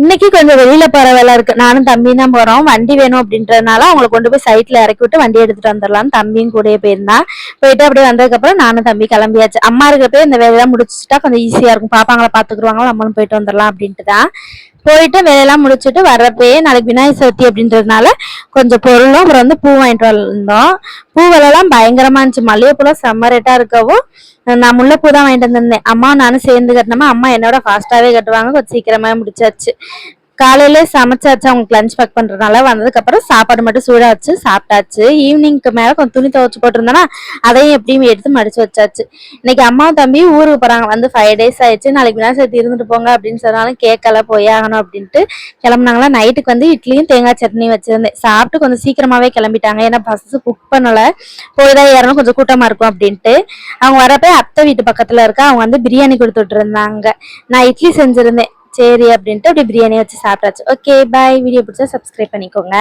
இன்னைக்கு கொஞ்சம் வெளியில போற வேலை இருக்கு. நானும் தம்பியும் தான் போறோம். வண்டி வேணும் அப்படின்றதுனால அவங்களை கொண்டு போய் சைட்ல இறக்கி விட்டு வண்டி எடுத்துட்டு வந்துடலாம். தம்பியும் கூடயே போயிருந்தான். போயிட்டு அப்படியே வந்ததுக்கு அப்புறம் நானும் தம்பி கிளம்பியாச்சு. அம்மா இருக்கிறப்ப இந்த வேலையெல்லாம் முடிச்சுட்டா கொஞ்சம் ஈஸியா இருக்கும். பாப்பாங்களை பாத்துக்குருவாங்களா, நம்மளும் போயிட்டு வந்துடலாம் அப்படின்ட்டு தான் போயிட்டு வேலையெல்லாம் முடிச்சுட்டு வர்றப்பயே நாளைக்கு விநாயகர் சதுர்த்தி அப்படின்றதுனால கொஞ்சம் பொருளும் அப்புறம் வந்து பூ வாங்கிட்டு வந்தோம். பூ விலைலாம் பயங்கரமா இருந்துச்சு. மல்லிகைப்பூலாம் செம்ம ரேட்டா இருக்கவும் நான் முல்லைப்பூ தான் வாங்கிட்டு வந்திருந்தேன். அம்மா நானும் சேர்ந்து கட்டினோமா. அம்மா என்னோட ஃபாஸ்ட்டாவே கட்டுவாங்க. கொஞ்சம் சீக்கிரமா முடிச்சாச்சு. காலையில சமைச்சாச்சு. அவங்களுக்கு லஞ்ச் பேக் பண்றதுனால வந்ததுக்கு அப்புறம் சாப்பாடு மட்டும் சூடா வச்சு சாப்பிட்டாச்சு. ஈவினிங்க்கு மேல கொஞ்சம் துணி துவைச்சு போட்டிருந்தேன்னா அதையும் எப்படியும் எடுத்து மடிச்சு வச்சாச்சு. இன்னைக்கு அம்மாவும் தம்பி ஊருக்கு போறாங்க. வந்து 5 days ஆயிடுச்சு. நாளைக்கு விநாயகர் சதுர்த்தி இருந்துட்டு போங்க அப்படின்னு சொன்னாலும் கேட்கல, போய் ஆகணும் அப்படின்ட்டு கிளம்புனாங்களா. நைட்டுக்கு வந்து இட்லியும் தேங்காய் சட்னி வச்சிருந்தேன். சாப்பிட்டு கொஞ்சம் சீக்கிரமாவே கிளம்பிட்டாங்க. ஏன்னா பஸ் புக் பண்ணல, போய்தான் ஏறணும், கொஞ்சம் கூட்டமா இருக்கும் அப்படின்ட்டு. அவங்க வரப்ப அத்தை வீட்டு பக்கத்துல இருக்க அவங்க வந்து பிரியாணி கொடுத்துட்டு இருந்தாங்க. நான் இட்லி செஞ்சிருந்தேன். சரி அப்படின்ட்டு அப்படி பிரியாணி வச்சு சாப்பிட்டாச்சு. Okay bye. வீடியோ பிடிச்சா சப்ஸ்கிரைப் பண்ணிக்கோங்க.